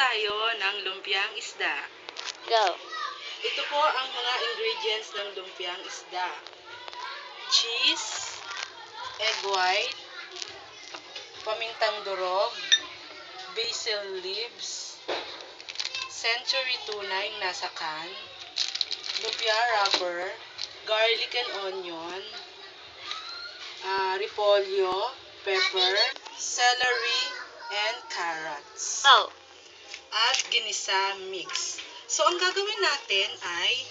tayo ng lumpiang isda. Go. Ito po ang mga ingredients ng lumpiang isda. Cheese, egg white, pamintang durog, basil leaves, century tuna yung nasa can, lumpia wrapper, garlic and onion, repolyo, pepper, celery, and carrots. Oh. At ginisa mix. So, ang gagawin natin ay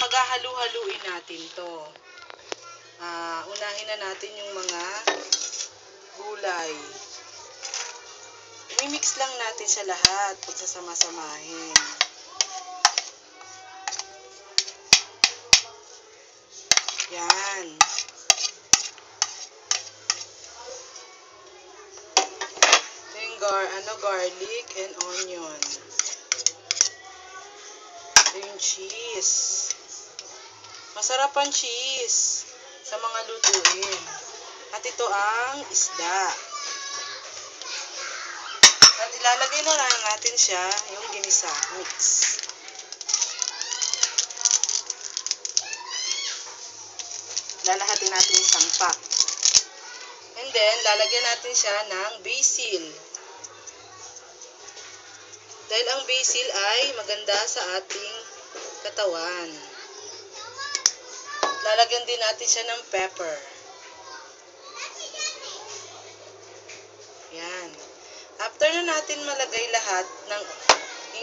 paghahalu-haluin natin to. Unahin na natin yung mga gulay. I-mix lang natin siya lahat pagsasama-samahin. Yan. Ito yung garlic and onion. Ito yung cheese. Masarap ang cheese sa mga lutuin. At ito ang isda. At ilalagay na lang natin siya yung ginisa mix. Lalahatin natin yung sampak. And then, lalagyan natin siya ng basil. Dahil ang basil ay maganda sa ating katawan. Lalagyan din natin siya ng pepper. Yan. After na natin malagay lahat ng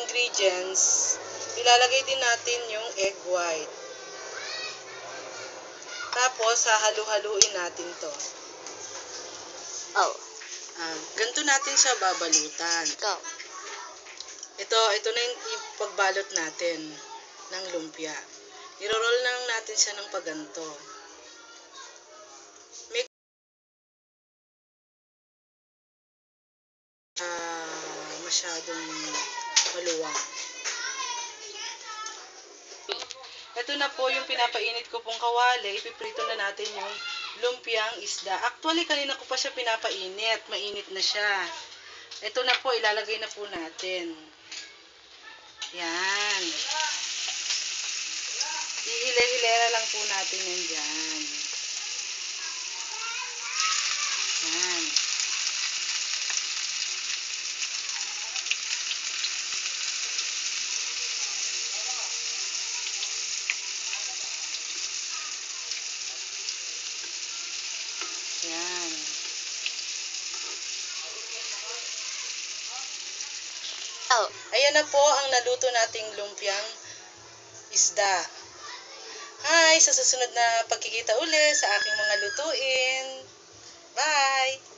ingredients, ilalagay din natin yung egg white. Tapos, hahalu-haluin natin to. Oh. Ganito natin siya babalutan. Go. Ito na yung pagbalot natin ng lumpia. I-roll lang natin siya ng paganto. Masyadong maluwang. Ito na po yung pinapainit ko pong kawali. Ipiprito na natin yung lumpiang isda. Actually, kanina ko pa siya pinapainit. Mainit na siya. Ito na po, ilalagay na po natin. Yan. Ihile-hilera lang po natin yan dyan. Yan. Yan. Oh. Ayan na po ang naluto nating lumpiang isda. Hi! Sa susunod na pagkikita uli sa aking mga lutuin. Bye!